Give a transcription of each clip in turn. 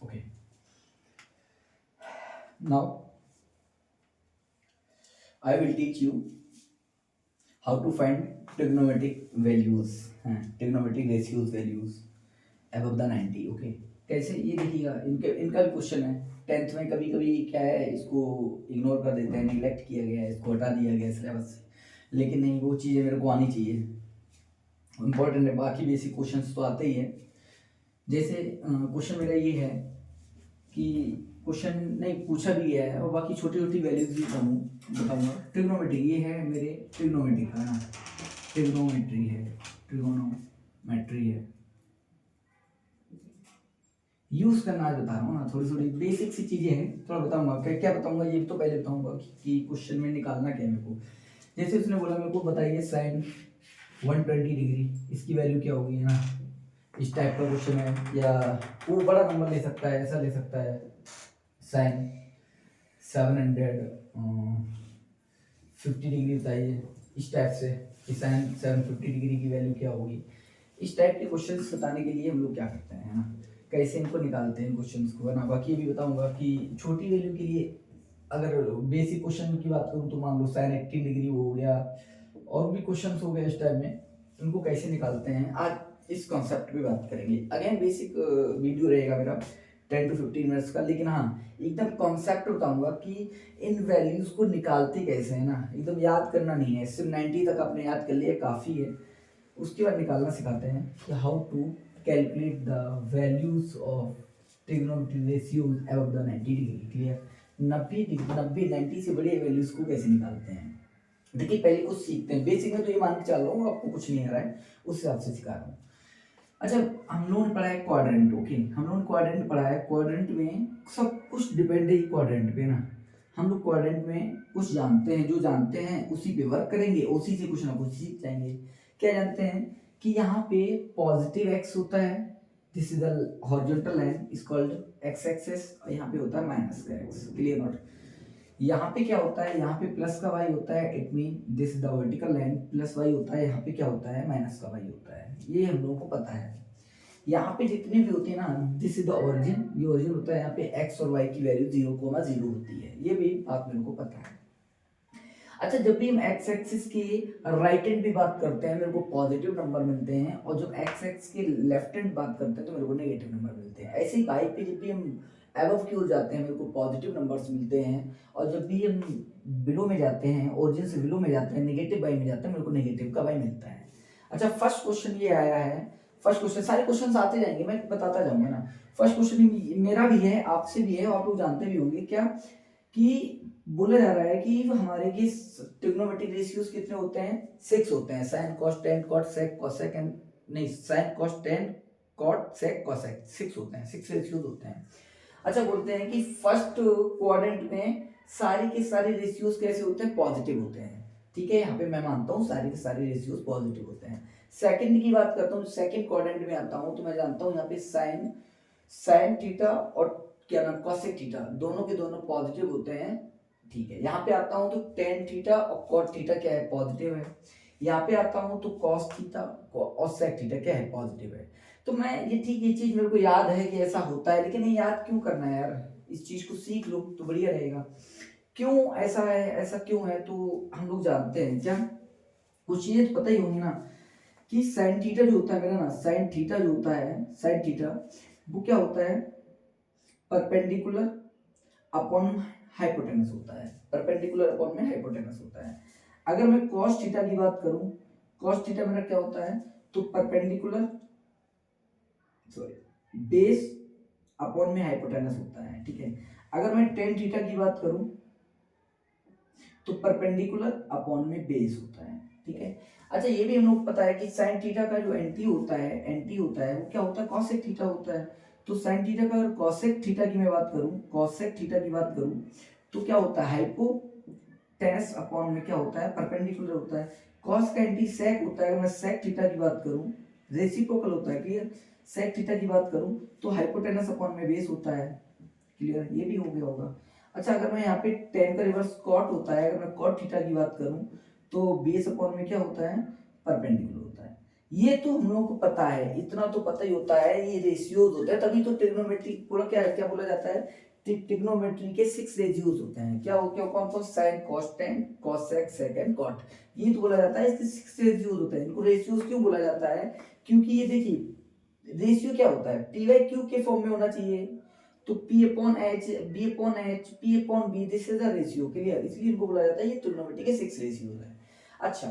Okay. Now I will teach you how to find trigonometric values, trigonometric ratios values above the 90. Okay, कैसे, ये देखिएगा, इनका भी question है। टेंथ में कभी कभी क्या है, इसको इग्नोर कर देते हैं, निगलेक्ट किया गया है, इसको हटा दिया गया है सिलेबस से, लेकिन नहीं, वो चीज़ें मेरे को आनी चाहिए, इम्पोर्टेंट है। बाकी बेसिक क्वेश्चंस तो आते ही है। जैसे क्वेश्चन मेरा ये है कि क्वेश्चन नहीं पूछा भी गया है, और बाकी छोटी छोटी वैल्यूज भी बताऊंगा। ट्रिग्नोमेट्री, ये है मेरे ट्रिग्नोमेट्री का ना, ट्रिग्नोमेट्री है, ट्रिग्नोमेट्री है, यूज करना आज बता रहा हूँ ना, थोड़ी थोड़ी बेसिक सी चीजें हैं, थोड़ा बताऊंगा। क्या क्या बताऊंगा ये तो पहले बताऊंगा कि क्वेश्चन में निकालना क्या है मेरे को। जैसे उसने बोला मेरे को बताइए साइन 120 डिग्री, इसकी वैल्यू क्या होगी, है ना, इस टाइप का क्वेश्चन है। या वो बड़ा नंबर ले सकता है, ऐसा ले सकता है, साइन 750 डिग्री बताइए, इस टाइप से कि साइन 750 डिग्री की वैल्यू क्या होगी। इस टाइप के क्वेश्चंस बताने के लिए हम लोग क्या करते हैं, है ना, कैसे इनको निकालते हैं क्वेश्चंस को, है ना। बाकी ये भी बताऊंगा कि छोटी वैल्यू के लिए अगर बेसिक क्वेश्चन की बात करूँ तो मान लो साइन 80 डिग्री हो गया, और भी क्वेश्चन हो गए इस टाइप में, उनको कैसे निकालते हैं आज इस कॉन्सेप्ट पे बात करेंगे। अगेन बेसिक वीडियो रहेगा मेरा 10 to 15 मिनट्स का, लेकिन हाँ एकदम कॉन्सेप्ट बताऊंगा कि इन वैल्यूज को निकालते कैसे, है ना, एकदम याद करना नहीं है, सिर्फ 90 तक आपने याद कर लिया काफ़ी है। उसके बाद निकालना सिखाते हैं कि how to calculate the values of trigonometry ratios above the 90 degree. Clear, 90 से बड़े वैल्यूज को कैसे निकालते हैं। देखिए पहले कुछ सीखते हैं, बेसिक में तो ये मान के चल रहा हूँ आपको कुछ नहीं आ रहा है, उस हिसाब से सिखा रहा हूँ। अच्छा, हम लोगों ने पढ़ा है क्वाड्रेंट, ओके, हम लोगों ने क्वाड्रेंट पढ़ा है। क्वाड्रेंट में सब कुछ डिपेंड है क्वाड्रेंट पे ना। हम लोग क्वाड्रेंट में कुछ जानते हैं, जो जानते हैं उसी पे वर्क करेंगे, उसी से कुछ ना कुछ सीख जाएंगे। क्या जानते हैं कि यहाँ पे पॉजिटिव एक्स होता है, this is the horizontal line is called X axis, और यहाँ पे होता है माइनस का एक्स। Clear note. यहाँ पे क्या होता है, यहाँ पे प्लस का वाई होता है, it mean this the vertical line plus Y होता है, यहाँ पे क्या होता है, माइनस का वाई होता है, ये हम लोगों को पता है। यहाँ पे जितने भी होते हैं ना, दिस इज द ओरिजिन, ये ओरिजिन होता है, यहाँ पे एक्स और वाई की वैल्यू 0,0 होती है, ये भी बात मेरे को पता है। अच्छा, जब भी हम एक्स एक्सिस की राइट हैंड भी बात करते हैं मेरे को पॉजिटिव नंबर मिलते हैं, और जब एक्स एक्स के लेफ्ट हैंड बात करते हैं तो मेरे को नेगेटिव नंबर मिलते हैं। ऐसे ही बाई पे जब भी हम एबव की ओर जाते हैं मेरे को पॉजिटिव नंबर्स मिलते हैं, और जब भी हम बिलो में जाते हैं, ओरिजिन से बिलो में जाते हैं, नेगेटिव बाई में जाते हैं, मेरे को नेगेटिव का बाई मिलता है। अच्छा, फर्स्ट क्वेश्चन ये आया है, फर्स्ट क्वेश्चन, सारे क्वेश्चन आते जाएंगे, मैं बताता जाऊंगा ना। फर्स्ट क्वेश्चन मेरा भी है, आपसे भी है, और आप लोग जानते भी होंगे क्या, कि बोला जा रहा है कि हमारे की ट्रिग्नोमेट्रिक रेशियोज कितने होते हैं, 6 होते हैं, sine cos tan cot sec cosec and नहीं, sine cos tan cot sec cosec, 6 होते हैं, 6 रेशियोज होते हैं। अच्छा, बोलते हैं कि फर्स्ट क्वाड्रेंट में सारे के सारे रेशियोज कैसे होते हैं, पॉजिटिव होते हैं। ठीक है, यहाँ पे मैं मानता हूँ सारे के सारे रेशियोज पॉजिटिव होते हैं। सेकंड की बात करता हूँ, सेकंड क्वाड्रेंट में आता हूँ तो मैं जानता हूँ यहाँ पे साइन साइन थीटा और क्या नाम कोसेक थीटा, दोनों के दोनों पॉजिटिव होते हैं। ठीक है, यहाँ पे आता हूँ तो टेन थीटा और कॉट थीटा क्या है, पॉजिटिव है। यहाँ पे आता हूँ तो कॉस थीटा और सेक थीटा क्या है, पॉजिटिव है। तो मैं ये, ठीक, ये चीज मेरे को याद है कि ऐसा होता है, लेकिन ये याद क्यों करना है यार, इस चीज को सीख लो तो बढ़िया रहेगा। क्यों ऐसा है, ऐसा क्यों है, तो हम लोग जानते हैं क्या, कुछ चीजें तो पता ही होंगी ना, कि साइन थीटा जो होता है मेरा ना, साइन थीटा जो होता है, साइन थीटा वो क्या होता है, परपेंडिकुलर अपॉन हाइपोटेनस होता है, परपेंडिकुलर अपॉन में हाइपोटेनस होता है। अगर मैं cos थीटा की बात करूं, cos थीटा मेरा क्या होता है, तो परपेंडिकुलर सॉरी बेस अपॉन में हाइपोटेनस होता है। ठीक है, अगर मैं टेन थीटा की बात करूं तो परपेंडिकुलर अपॉन में बेस होता है। ठीक है, अच्छा, ये भी हम लोग पता है कि साइन थीटा का जो एंटी होता है, एंटी होता है वो क्या होता है, कॉसेक थीटा होता है। तो साइन थीटा का अगर कॉसेक थीटा की मैं बात करूं, कॉसेक थीटा की बात करूं तो क्या होता है, हाइपोटेनस अपॉन में क्या होता है, परपेंडिकुलर होता है। कॉस का एंटी सेक होता है, अगर मैं सेक थीटा की बात करूं, रेसिप्रोकल होता है। क्लियर, सेक थीटा की बात करूं तो हाइपोटेनस अपॉन में बेस होता है। क्लियर, ये भी हो गया होगा। अच्छा, अगर मैं यहाँ पे टेन का रिवर्स कॉट होता है, अगर मैं कॉट थीटा की बात करूं तो बेस अपॉन में क्या होता है, परपेंडिकुलर होता है। ये तो हम लोगों को पता है, इतना तो पता ही होता है, ये रेशियोज होते हैं, तभी तो ट्रिग्नोमेट्री पूरा क्या क्या बोला जाता है, ट्रिग्नोमेट्री के 6 रेशियोज होते हैं। क्या हो क्या कौन कौन, sine cos tan cosec sec and cot, ये तो बोला जाता है इसके 6 रेशियोज होते हैं। इनको रेशियोज क्यों बोला जाता है, क्योंकि ये देखिए रेशियो क्या होता है, पी बाई क्यू के फॉर्म में होना चाहिए, तो P upon H, B upon H, P upon B, this is the ratio, clear, इसलिए इनको बोला जाता है ये ट्रिग्नोमेट्री के 6 रेशियोज है। अच्छा,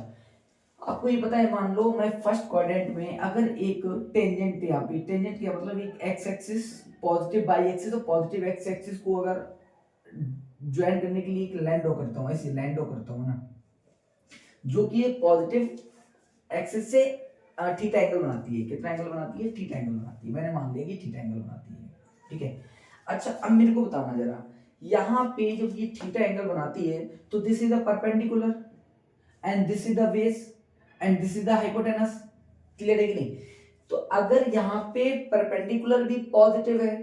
आपको ये पता है, मान लो मैं फर्स्ट क्वाड्रेंट में अगर एक टेंजेंट, यहाँ पे टेंजेंट क्या मतलब, एक x axis positive by axis और पॉजिटिव एक्स एक्सिस को अगर ज्वाइन करने के लिए एक लाइन ड्रॉ करता हूँ, ऐसे लाइन ड्रॉ करता हूँ ना, जो कि एक पॉजिटिव एक्सिस से थीटा एंगल बनाती है। कितना एंगल बनाती है, थीटा एंगल बनाती है, मैंने मान लिया कि थीटा एंगल बनाती है, ठीक है। अच्छा, अब मेरे को बताना जरा, यहाँ पे जब ये थीटा एंगल बनाती है तो this is the perpendicular and this is the base and this is the hypotenuse, clear है कि नहीं। तो अगर यहाँ पे परपेंडिकुलर भी पॉजिटिव है,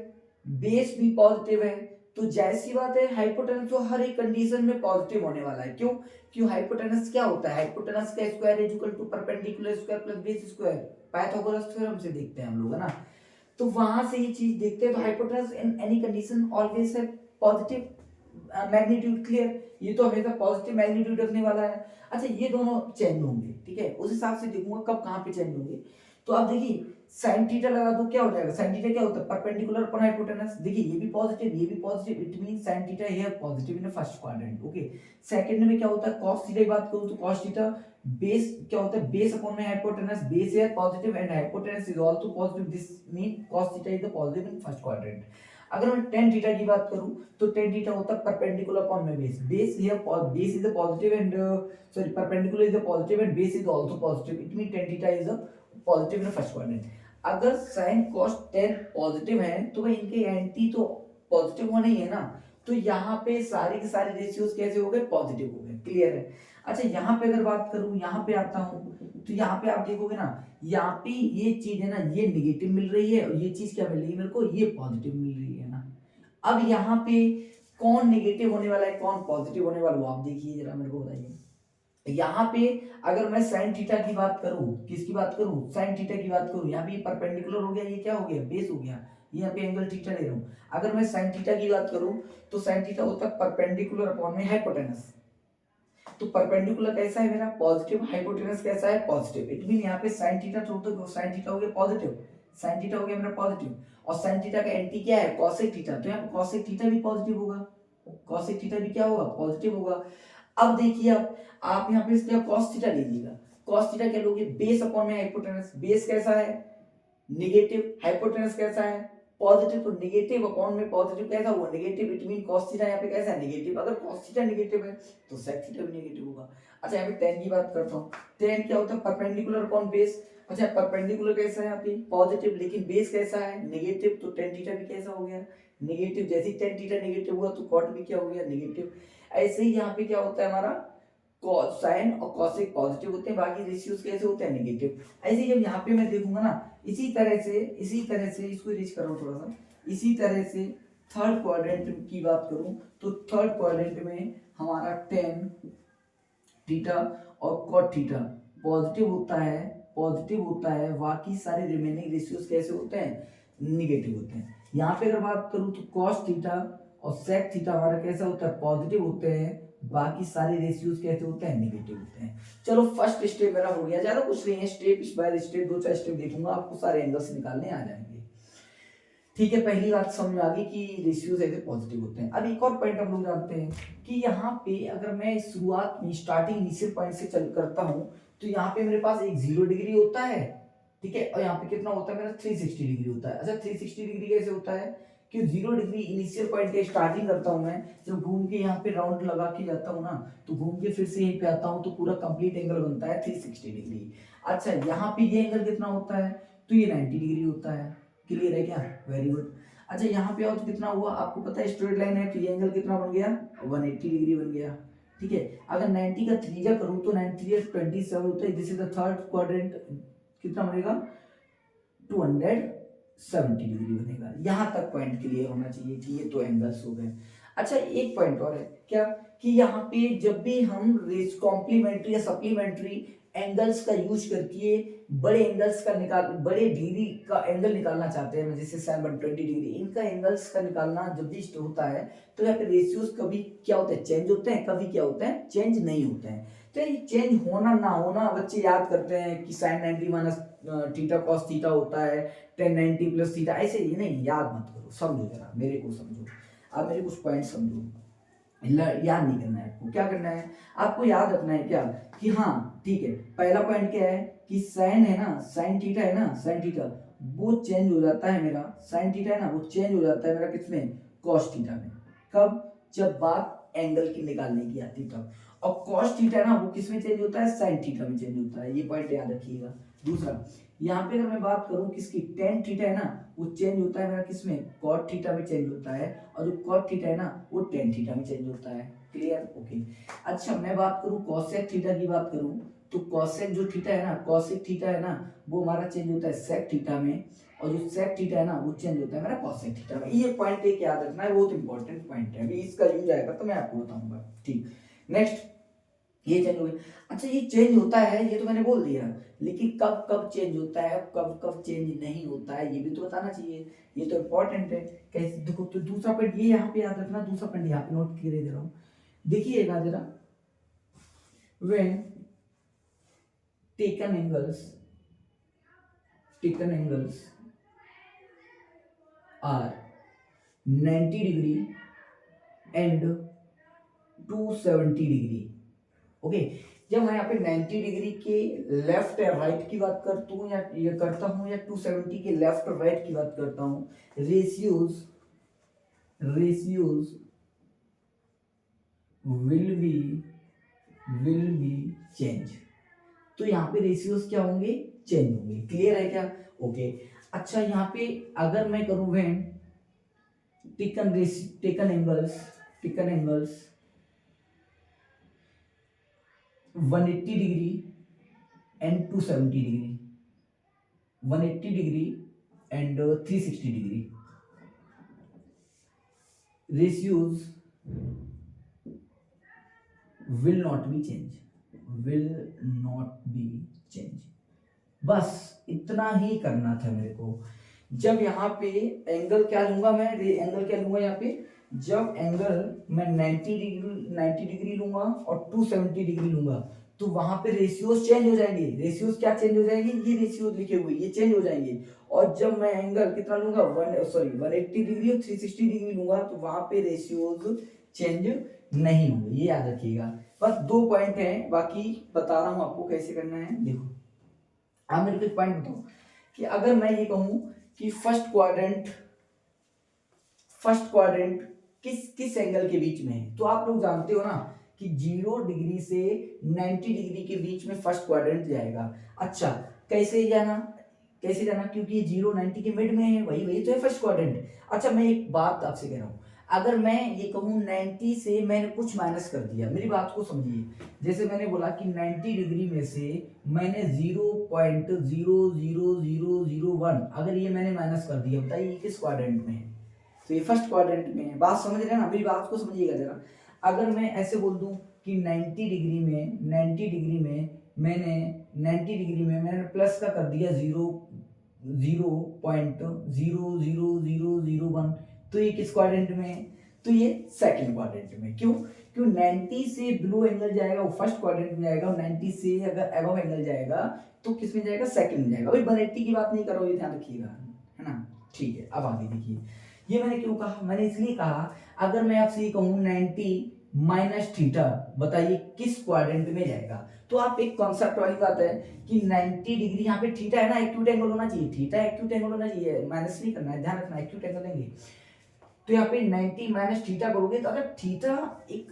बेस भी पॉजिटिव है, तो जैसी बात है हाइपोटेनस तो हर एक कंडीशन में पॉजिटिव होने वाला है। क्यों, क्यों हाइपोटेनस क्या होता है, हाइपोटेनस का square is equal to perpendicular square plus base square, Pythagoras theorem से देखते हैं हम लोग, है ना। तो वहां से ये चीज देखते हैं, तो hypotenuse in any condition always है पॉजिटिव मैग्नीट्यूड, क्लियर, ये तो हमेशा पॉजिटिव मैग्नीट्यूड रखने वाला है। अच्छा, ये दोनों चेंज होंगे, ठीक है, उस हिसाब से देखूंगा कब कहाँ पे चेंज होंगे। तो आप देखिए साइन थीटा लगा दो, क्या हो जाएगा, साइन थीटा क्या होता है, परपेंडिकुलर अपॉन हाइपोटेनस, देखिए ये भी पॉजिटिव ये भी positive, it mean sine theta here positive in first quadrant, okay. Second में क्या होता है, कॉस थीटा की बात करूं तो कॉस थीटा बेस क्या होता है, बेस अपॉन में hypotenuse, base here positive and hypotenuse is also positive, this mean cos theta is the positive in first quadrant. अगर मैं tan थीटा की बात करूं तो tan थीटा होता है परपेंडिकुलर अपॉन में base, base here base is the positive and sorry perpendicular is the positive and base is also positive, it means tan theta is a positive in first quadrant. अगर sin cos tan positive है तो भाई इनके anti तो positive होने ही है ना, तो यहाँ पे सारे के सारे रेशियोज कैसे हो गए, पॉजिटिव हो गए, क्लियर है। अच्छा, यहाँ पे अगर बात करूं, यहाँ पे आता हूं, तो यहाँ पे आप देखोगे ना, यहाँ पे ये चीज है ना, ये निगेटिव मिल रही है और ये चीज क्या मिल रही है मेरे को, ये पॉजिटिव मिल रही है ना। अब यहाँ पे कौन नेगेटिव होने वाला है कौन पॉजिटिव होने वाला, वो आप देखिए जरा, मेरे को बताइए। यहाँ पे अगर मैं साइन थीटा की बात करूं, किसकी बात करूं, साइन थीटा की बात करूं, यहाँ पे परपेंडिकुलर हो गया, ये क्या हो गया, बेस हो गया, यहाँ पे एंगल थीटा ले रहा हूं। अगर मैं साइन थीटा की बात करूं तो साइन थीटा होता है परपेंडिकुलर अपॉन में हाइपोटेनस, तो परपेंडिकुलर कैसा है मेरा, पॉजिटिव, हाइपोटेनस कैसा है, पॉजिटिव, इट मीन यहाँ पे साइन थीटा तो साइन थीटा हो गया पॉजिटिव, साइन थीटा हो गया मेरा पॉजिटिव, और साइन थीटा का एंटी क्या है, कॉसेक थीटा, तो यहाँ पे कॉसेक थीटा भी पॉजिटिव होगा, कॉसेक थीटा भी क्या होगा, पॉजिटिव होगा। अब देखिए आप यहाँ पे इसका cos थीटा लीजिएगा, cos थीटा क्या लोगे, बेस अपॉन में हाइपोटेनस, बेस कैसा है, नेगेटिव, हाइपोटेनस कैसा है, पॉजिटिव, तो नेगेटिव अपॉन में पॉजिटिव कैसा हुआ, negative, it mean cos theta यहाँ पे कैसा है, नेगेटिव, अगर cos थीटा नेगेटिव है तो sec थीटा भी नेगेटिव होगा। अच्छा, यहाँ पे tan की बात करता हूँ, tan क्या होता है, परपेंडिकुलर अपॉन बेस, अच्छा परपेंडिकुलर कैसा है यहाँ पे, पॉजिटिव, लेकिन बेस कैसा है, नेगेटिव, तो tan थीटा भी कैसा हो गया, नेगेटिव, जैसे ही tan थीटा नेगेटिव हुआ तो cot भी क्या हो गया, नेगेटिव। ऐसे ही यहाँ पे क्या होता है हमारा, साइन और कॉसेक पॉजिटिव होते हैं, बाकी रेशियोज कैसे होते हैं, नेगेटिव। ऐसे जब यहाँ पे मैं देखूंगा ना, इसी तरह से इसको रीच कर रहा हूँ थोड़ा सा, इसी तरह से थर्ड क्वाड्रेंट की बात करूं तो थर्ड क्वाड्रेंट में हमारा टेन थीटा और कॉट थीटा पॉजिटिव होता है, बाकी सारे रिमेनिंग रेशियोज कैसे होते हैं, निगेटिव होते हैं। यहाँ पे अगर बात करूं तो कॉस थीटा और सेक थीटा हमारा कैसा होता है, पॉजिटिव होते हैं, बाकी सारे रेशियोज कैसे होते हैं, निगेटिव होते हैं। चलो फर्स्ट स्टेप मेरा हो गया, ज्यादा कुछ नहीं है, स्टेप बाय स्टेप 2-4 स्टेप देखूंगा, आपको सारे एंगल्स निकालने आ जाएंगे, ठीक है। पहली बात समझ में आ गई कि रेशियोज ऐसे पॉजिटिव होते हैं। अब एक और पॉइंट हम लोग जानते हैं कि यहाँ पे अगर मैं शुरुआत में स्टार्टिंग इनिशियल पॉइंट से चल करता हूँ तो यहाँ पे मेरे पास एक 0 डिग्री होता है, ठीक है, और यहाँ पे कितना होता है मेरा 360 डिग्री होता है। अच्छा, 360 डिग्री कैसे होता है कि 0 डिग्री इनिशियल पॉइंट के स्टार्टिंग करता हूँ मैं, जब घूम के यहाँ पे राउंड लगा के जाता हूँ ना, तो घूम के फिर से यहीं पे आता हूँ तो पूरा कंप्लीट एंगल बनता है 360 डिग्री। अच्छा, यहाँ पे ये एंगल कितना होता है, तो ये 90 डिग्री होता है, क्लियर है क्या, वेरी गुड। अच्छा, यहाँ पे आओ तो कितना हुआ, आपको पता है स्ट्रेट लाइन है तो ये एंगल कितना बन गया, 180 डिग्री बन गया, ठीक है। अगर 90 का त्रिज्या करूं तो 93 27 होता है, this is the third quadrant, कितना बनेगा 270 डिग्री बनेगा। यहां तक पॉइंट क्लियर होना चाहिए कि ये तो एंगल्स हो गए। अच्छा, एक पॉइंट और है क्या, कि यहाँ पे जब भी हम कॉम्प्लीमेंट्री या सप्लीमेंट्री एंगल्स का यूज करके बड़े एंगल्स का बड़े डिग्री का एंगल निकालना चाहते हैं, जैसे 720 डिग्री, इनका एंगल्स का निकालना जब भी होता है तो यहाँ पे रेशियोज कभी क्या होते हैं, चेंज होते हैं, कभी क्या होते हैं, चेंज नहीं होते हैं। तो ये चेंज होना ना होना बच्चे याद करते हैं कि sin 90 minus theta cos theta होता है, tan 90 प्लस थीटा, ऐसे ही नहीं, याद मत करो, समझो जरा, मेरे को समझो, आप मेरे कुछ पॉइंट समझो, याद नहीं करना है आपको, क्या करना है, आपको याद रखना है क्या कि हाँ ठीक है, पहला पॉइंट क्या है कि साइन है ना, साइन थीटा है ना, साइन थीटा वो चेंज हो जाता है मेरा, साइन थीटा है ना वो चेंज हो जाता है मेरा किसमें, कॉस थीटा में। कब, जब बात एंगल की निकालने की आती तब। और कॉस थीटा ना वो किसमें चेंज होता है, साइन थीटा में चेंज होता है, ये पॉइंट याद रखिएगा। दूसरा, यहाँ पे अगर मैं बात करूं किसकी, टेन थीटा है ना वो चेंज होता है मेरा किसमें, कॉट थीटा में चेंज होता है, और जो कॉट थीटा है ना वो टेन थीटा में चेंज होता है। Clear, okay. अच्छा मैं बात करूं कोसेक थीटा की बात करूं तो कोसेक जो थीटा है ना, कोसेक थीटा है ना वो हमारा चेंज होता है सेक थीटा में, और जो सेक थीटा है ना वो चेंज होता है मेरा कोसेक थीटा में। ये पॉइंट एक याद रखना है, बहुत इंपॉर्टेंट पॉइंट है, अभी इसका यूज आएगा तो मैं आपको बताऊंगा। ठीक, नेक्स्ट, ये चेंज हो गया। अच्छा ये चेंज होता है ये तो मैंने बोल दिया, लेकिन कब कब चेंज होता है, कब कब चेंज नहीं होता है, ये भी तो बताना चाहिए, ये तो इम्पोर्टेंट है। कैसे देखो, तो दूसरा पॉइंट ये यहाँ पे याद रखना, दूसरा पॉइंट यहाँ पे नोट किए दे रहा हूँ, देखिएगा जरा, when taken angles are 90 degree and 270 degree, okay. जब मैं यहाँ पे 90 डिग्री के लेफ्ट या राइट की बात करता हूँ या ये करता हूँ, या 270 के लेफ्ट और राइट की बात करता हूँ, रेशियोज विल बी चेंज। तो यहाँ पे रेशियोज क्या होंगे, चेंज होंगे। क्लियर है क्या, ओके। अच्छा यहाँ पे अगर मैं करूँ when taken angles 180 degree and 270 degree, 180 degree and 360 degree, ratios will not be change। बस इतना ही करना था मेरे को। जब यहाँ पे एंगल क्या लूंगा मैं, एंगल क्या लूंगा यहाँ पे, जब एंगल मैं 90 डिग्री लूंगा और 270 डिग्री लूंगा तो वहां पे रेशियोज चेंज हो जाएंगे। रेशियोज क्या चेंज हो जाएंगे, ये रेशियोज लिखे हुए ये चेंज हो जाएंगे। और जब मैं एंगल कितना लूंगा 180 डिग्री और 360 डिग्री लूंगा तो वहां पे रेशियोज चेंज नहीं होंगे, ये याद रखिएगा। बस 2 पॉइंट है, बाकी बता रहा हूं आपको कैसे करना है। देखो आप मेरे को एक पॉइंट बताओ कि अगर मैं ये कहूं कि फर्स्ट क्वाड्रेंट किस एंगल के बीच में है, तो आप लोग जानते हो ना कि 0 डिग्री से 90 डिग्री के बीच में फर्स्ट क्वाड्रेंट जाएगा। अच्छा कैसे जाना, क्योंकि ये 0 90 के मिड में है, वही तो है फर्स्ट क्वाड्रेंट। अच्छा मैं एक बात आपसे कह रहा हूँ, अगर मैं ये कहूँ 90 से मैंने कुछ माइनस कर दिया, मेरी बात को समझिए, जैसे मैंने बोला कि 90 डिग्री में से मैंने 0.00001 अगर ये मैंने माइनस कर दिया, बताइए ये किस क्वाड्रेंट में है, तो ये फर्स्ट क्वाड्रेंट में है। बात समझ रहे हैं ना, मेरी बात को समझिएगा जरा। अगर मैं ऐसे बोल दूं कि 90 डिग्री में मैंने प्लस का कर दिया 0.00001, तो ये किस क्वाड्रेंट में है, तो ये सेकंड क्वाड्रेंट में। क्यों, 90 से बिलो एंगल जाएगा वो फर्स्ट क्वाड्रेंट में जाएगा, और 90 से अगर अबव एंगल जाएगा तो किस में जाएगा, सेकंड में जाएगा। भाई 180 की बात नहीं कर रहा हूँ, ये ध्यान रखिएगा, है ना। ठीक है, अब आगे देखिए, ये मैंने क्यों कहा, मैंने इसलिए कहा अगर मैं आपसे ये कहूँ 90 माइनस थीटा, बताइए किस क्वाड्रेंट में जाएगा। तो आप एक कॉन्सेप्ट वाली बात है कि 90 डिग्री यहाँ पे थीटा है ना, एक्यूट एंगल होना चाहिए, थीटा एक्यूट एंगल होना चाहिए, माइनस नहीं करना है, ध्यान रखना, एक्यूट एंगल लेंगे। तो यहाँ पे 90 माइनस थीटा करोगे तो अगर थीटा एक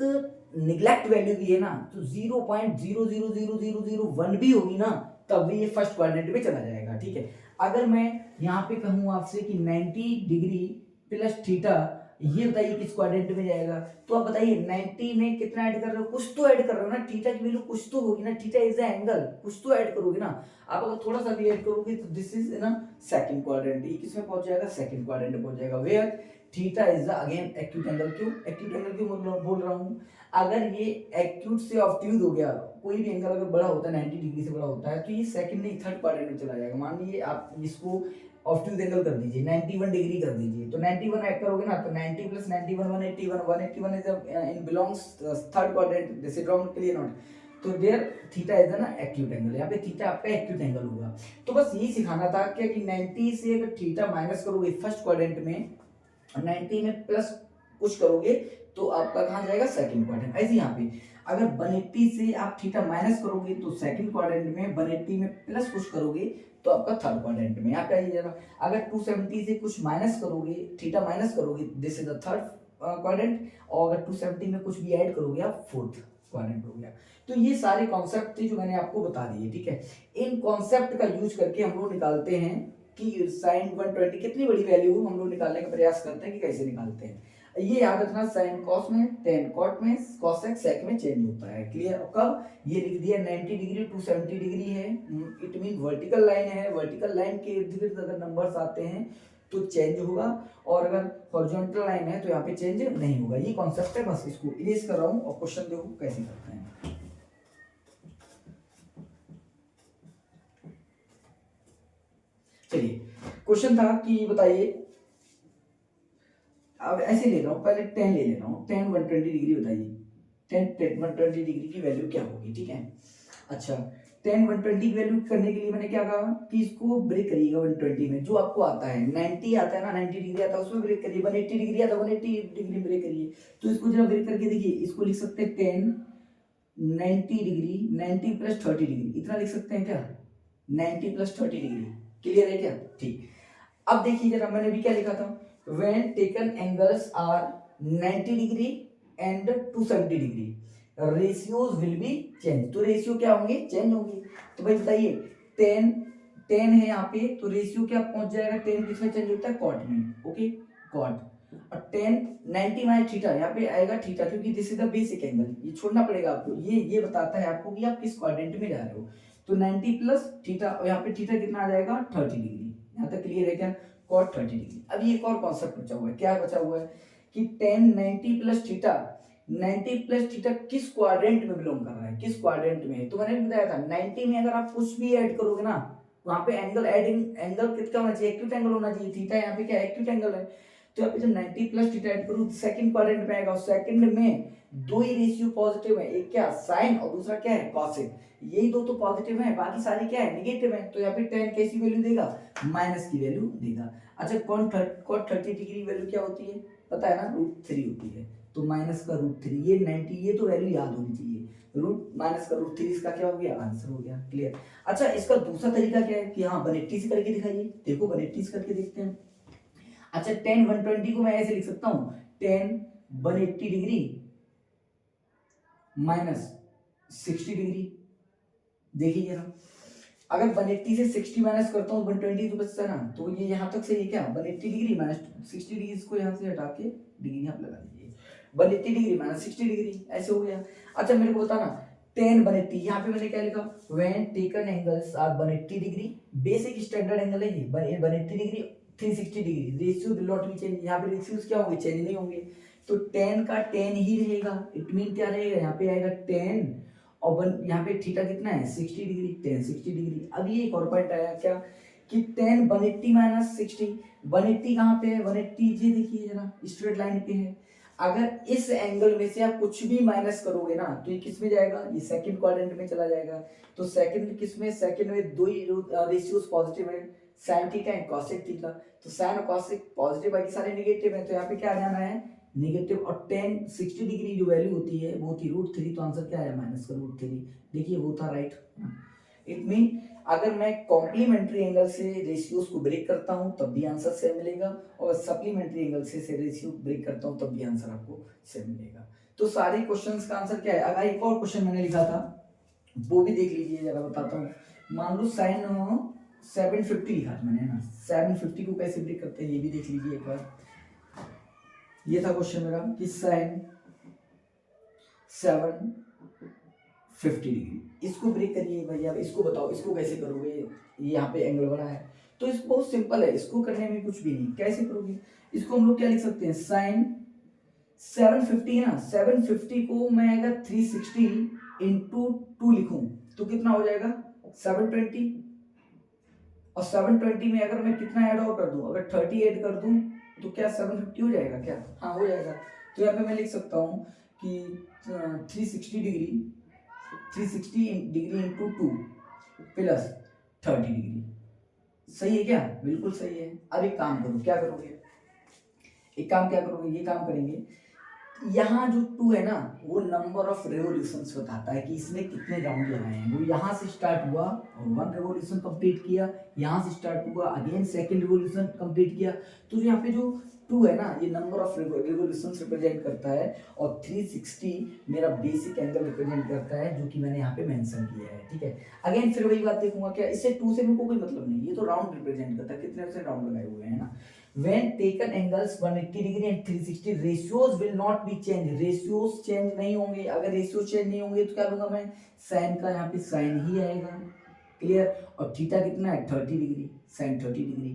निगलेक्ट वैल्यू भी है ना तो 0.0000001 भी होगी ना तब भी ये फर्स्ट क्वाड्रेंट में चला जाएगा। ठीक है, अगर मैं यहाँ पे कहूँ आपसे कि 90 डिग्री प्लस थीटा ये बताइए किस क्वाड्रेंट में जाएगा। तो आप बताइए 90 में कितना ऐड कर रहे हो, कुछ तो ऐड कर रहे हो ना, थीटा की वैल्यू कुछ तो होगी ना, थीटा इज द एंगल, कुछ तो ऐड करोगे ना। आप अगर थोड़ा सा भी ऐड करोगे तो दिस इज ना सेकंड क्वाड्रेंट, ये किसमें पहुंच जाएगा, सेकंड क्वाड्रेंट में पहुंच जाएगा। Where theta is the again acute angle. क्यों एक्यूट एंगल क्यों बोल रहा हूँ, अगर ये एक्यूट से ऑब्ट्यूज हो गया, कोई भी एंगल अगर बड़ा होता है 90 डिग्री से बड़ा होता है, तो ये सेकंड नहीं थर्ड क्वाड्रेंट में चला जाएगा। मान लीजिए आप इसको ऑब्ट्यूज एंगल कर दीजिए 91 डिग्री कर दीजिए, तो 91 ऐड करोगे ना, तो 90 plus 91 181 is in belongs third quadrant, this is wrong, clear not. तो देयर थीटा इज ना एक्यूट एंगल, यहाँ पे थीटा आपका एक्यूट एंगल होगा। तो बस यही सिखाना था क्या कि 90 से अगर थीटा माइनस करोगे फर्स्ट क्वाड्रेंट में, 90 में प्लस कुछ करोगे तो आपका कहाँ जाएगा, सेकंड क्वाड्रेंट। ऐसे यहाँ पे अगर 180 से आप थीटा माइनस करोगे तो सेकंड क्वाड्रेंट में, 180 में प्लस कुछ करोगे तो आपका थर्ड क्वाड्रेंट में। यहाँ पे आइए जरा, अगर 270 से कुछ माइनस करोगे, थीटा माइनस करोगे, this is the third quadrant, और अगर 270 में कुछ भी ऐड करोगे आप फोर्थ क्वाड्रेंट हो गया। तो ये सारे कॉन्सेप्ट थे जो मैंने आपको बता दिए, ठीक है। इन कॉन्सेप्ट का यूज करके हम लोग निकालते हैं कि sin 120 कितनी बड़ी वैल्यू हम लोग निकालने का प्रयास करते हैं कि कैसे निकालते हैं। ये याद रखना, sin cos में, tan cot में, cosec sec में चेंज होता है, क्लियर। कब ये लिख दिया 90 डिग्री 270 डिग्री है, इट मीन वर्टिकल लाइन है, वर्टिकल लाइन के इर्द गिर्द अगर नंबर्स आते हैं तो चेंज होगा, और अगर हॉरिजॉन्टल लाइन है तो यहाँ पे चेंज नहीं होगा। ये कॉन्सेप्ट है, बस इसको इरेज कर रहा हूँ और क्वेश्चन देखो कैसे करते हैं। चलिए क्वेश्चन था कि बताइए, अब ऐसे ले रहा हूँ, पहले 10 ले ले रहा हूँ, 10 120 डिग्री बताइए, 10 120 डिग्री की वैल्यू क्या होगी, ठीक है। अच्छा 10 120 की वैल्यू करने के लिए मैंने क्या कहा कि इसको ब्रेक करिएगा 120 में, जो आपको आता है 90 आता है ना, 90 डिग्री आता है उसमें ब्रेक करिए, 180 डिग्री आता है 180 डिग्री ब्रेक करिए। तो इसको जरा ब्रेक करके देखिए, इसको लिख सकते हैं 10 90 डिग्री, 90 प्लस 30 डिग्री, इतना लिख सकते हैं क्या, 90 प्लस 30 डिग्री, क्लियर है क्या, ठीक। अब देखिए जरा, मैंने भी क्या लिखा था, when taken angles are 90 degree and 270 degree, ratios will be change, तो रेशियो क्या होंगे, चेंज होंगे। तो भाई बताइए 10 10 है यहाँ पे, तो रेशियो क्या पहुंच जाएगा, 10 किसमें चेंज होता है, कॉट में, ओके कॉट। और 10 90 माइनस थीटा, यहाँ पे आएगा थीटा, क्योंकि this is the basic angle, ये छोड़ना पड़ेगा आपको, ये बताता है आपको कि आप किस क्वाड्रेंट में जा रहे हो। तो 90 प्लस थीटा, और यहाँ पे थीटा कितना आ जाएगा 30 डिग्री, यहाँ तक क्लियर है क्या, cot 30 डिग्री। अब एक और कॉन्सेप्ट बचा हुआ है, क्या बचा हुआ है कि 10 90 प्लस थीटा, 90 प्लस थीटा किस क्वाड्रेंट में बिलोंग कर रहा है, किस क्वाड्रेंट में है। तो मैंने बताया था 90 में अगर आप कुछ भी ऐड करोगे ना, वहां पे एंगल एडिंग एंगल कितना होना चाहिए, एक्यूट एंगल होना चाहिए, थीटा यहाँ पे क्या एक्यूट एंगल है। तो यहाँ पे जब 90 प्लस थीटा ऐड करूँ सेकंड क्वाड्रेंट में आएगा, और सेकंड में दो ही रेशियो पॉजिटिव है, एक क्या साइन और दूसरा क्या है कॉसेक, यही दो तो पॉजिटिव है, बाकी सारे क्या है नेगेटिव है। तो यहाँ पे 10 कैसी वैल्यू देगा, माइनस की वैल्यू देगा। अच्छा cot 30 डिग्री वैल्यू क्या होती है, पता है ना, √3 होती है। तो माइनस का √3, ये 90, ये तो वैल्यू याद होनी चाहिए, रूट माइनस का √3, इसका क्या हो गया, आंसर हो गया, क्लियर। अच्छा इसका दूसरा तरीका क्या है कि हाँ 180 से करके दिखाइए, देखो 180 से करके देखते हैं। अच्छा 10 120 को मैं ऐसे लिख सकता हूँ, 10 180 डिग्री माइनस 60 डिग्री। देखिए जरा, अगर 180 से 60 माइनस करता हूँ 120 तो बचता है ना, तो ये यहाँ तक से ये क्या 180 डिग्री माइनस 60 डिग्री, इसको यहाँ से हटा के डिग्री यहाँ लगा दीजिए, 180 डिग्री माइनस 60 डिग्री, ऐसे हो गया। अच्छा मेरे को बताना 10 180, यहाँ पे मैंने क्या लिखा, when taken angles are 180 degree, basic standard angle है ये 180 degree 360 degree, ratio will not be change, यहाँ पे रेशियोज क्या होंगे, चेंज नहीं होंगे। तो 10 का 10 ही रहेगा, इट मीन क्या रहेगा, यहाँ पे आएगा 10 और यहाँ पे थीटा कितना है 60 डिग्री, 10 60 डिग्री। अब ये एक और पॉइंट आया क्या कि 10 180 माइनस 60, 180 कहाँ पे है, 180 ये देखिए जरा स्ट्रेट लाइन पे है। अगर इस एंगल में से आप कुछ भी माइनस करोगे ना, तो ये किस में जाएगा, ये सेकंड क्वाड्रेंट में चला जाएगा। तो सेकंड किस में, सेकंड में दो ही रेशियोज पॉजिटिव है, sine theta and cosec theta. तो साइन और कॉसेक पॉजिटिव, बाकी सारे नेगेटिव है, तो यहाँ पे क्या आ जाना है नेगेटिव। और 10 60 डिग्री जो वैल्यू होती है वो थी √3, तो आंसर क्या आया माइनस का √3। देखिए वो था राइट। इट मीन अगर मैं कॉम्प्लीमेंट्री एंगल से रेशियोज को ब्रेक करता हूं तब भी आंसर सेम मिलेगा, और सप्लीमेंट्री एंगल से रेशियो ब्रेक करता हूं तब भी आंसर आपको सेम मिलेगा। तो सारे क्वेश्चंस का आंसर क्या है। अगर एक और क्वेश्चन मैंने लिखा था वो भी देख लीजिए जरा, बताता हूँ। मान लो साइन 750 लिखा था मैंने ना, 750 को कैसे ब्रेक करते हैं ये भी देख लीजिए एक बार। ये था क्वेश्चन मेरा कि साइन 750 डिग्री, इसको ब्रेक करिए भैया, इसको बताओ इसको कैसे करोगे। ये यहाँ पे एंगल बना है तो इसको बहुत सिंपल है, इसको करने में कुछ भी नहीं, कैसे करोगे इसको हम लोग क्या लिख सकते हैं, साइन 750 है ना, 750 को मैं अगर 360 इंटू 2 लिखूं तो कितना हो जाएगा 720, और 720 में अगर मैं कितना ऐड और कर दूं, अगर 30 ऐड कर दूं तो क्या 750 हो जाएगा क्या, हाँ हो जाएगा। तो यहाँ पे मैं लिख सकता हूँ कि 360 डिग्री इंटू 2 प्लस 30 डिग्री, सही है क्या, बिल्कुल सही है। अब एक काम करो, क्या करोगे, एक काम क्या करोगे, ये काम करेंगे, यहाँ जो 2 है ना वो नंबर ऑफ रेवोल्यूशंस बताता है कि इसने कितने राउंड लगाए हैं। वो यहाँ से स्टार्ट हुआ और 1 रेवोल्यूशन कंप्लीट किया, यहाँ से स्टार्ट हुआ अगेन सेकंड रेवोल्यूशन कंप्लीट किया। तो यहाँ पे जो 2 है ना ये नंबर ऑफ रेवोल्यूशंस रिप्रेजेंट करता है, और 360 मेरा बेसिक एंगल रिप्रेजेंट करता है जो कि मैंने यहाँ पे मेंशन किया है, ठीक है। अगेन फिर वही बात देखूंगा, क्या इससे 2 से मेरे को कोई मतलब नहीं, ये तो राउंड रिप्रेजेंट करता है, कितने से राउंड लगाए हुए हैं ना। When taken angles 180 degree and 360 ratios will not be changed, ratios change नहीं होंगे, अगर ratios change नहीं होंगे तो क्या लूंगा मैं, sin का यहाँ पे sin ही आएगा, क्लियर। और थीटा कितना है 30 डिग्री, sin 30 डिग्री,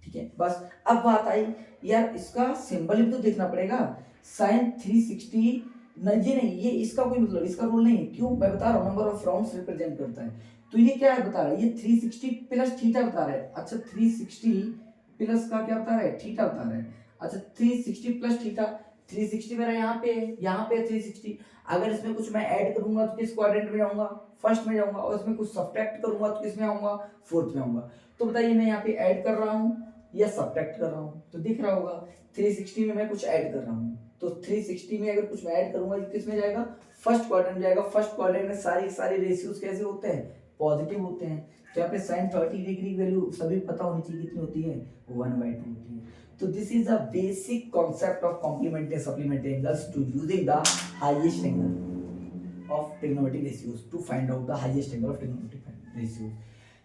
ठीक है। बस अब बात आई यार इसका सिंबल भी तो देखना पड़ेगा, sin 360 नहीं, ये नहीं, ये इसका कोई मतलब, इसका रूल नहीं है, क्यों मैं बता रहा हूँ नंबर ऑफ राउंड्स रिप्रेजेंट करता है। तो ये क्या है बता रहा है, ये 360 प्लस थीटा बता रहा है, अच्छा 360 प्लस का क्या बता रहा है, थीटा बता रहा है, अच्छा 360 प्लस थीटा, 360 मेरा यहाँ पे है, यहाँ पे 360, अगर इसमें कुछ मैं ऐड करूंगा तो किस क्वाड्रेंट में जाऊंगा, फर्स्ट में जाऊंगा, और इसमें कुछ सब्ट्रैक्ट करूंगा तो किस में आऊंगा, फोर्थ में आऊंगा। तो बताइए मैं यहाँ पे ऐड कर रहा हूँ या सब्ट्रैक्ट कर रहा हूँ, तो दिख रहा होगा 360 में मैं कुछ ऐड कर रहा हूँ, तो 360 में अगर कुछ मैं ऐड करूंगा तो किस में जाएगा, फर्स्ट क्वाड्रेंट जाएगा। फर्स्ट क्वाड्रेंट में सारी रेशियोज कैसे होते हैं, पॉजिटिव होते हैं। तो यहाँ पे sin 30 डिग्री की वैल्यू सभी पता होनी चाहिए कितनी होती है, 1/2 होती है। तो this is the basic concept of complementary supplementary angles to using the highest angle of trigonometric ratios to find out the highest angle of trigonometric ratios.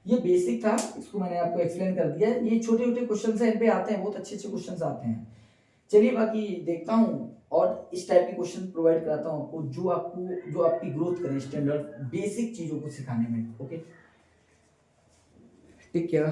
ये बेसिक था, इसको मैंने आपको एक्सप्लेन कर दिया। ये छोटे छोटे क्वेश्चन है, इन पे आते हैं, बहुत अच्छे अच्छे क्वेश्चन आते हैं। चलिए बाकी देखता हूँ और इस टाइप के क्वेश्चन प्रोवाइड कराता हूँ आपको, जो आपकी ग्रोथ करें स्टैंडर्ड बेसिक चीजों को सिखाने में। Okay, take care.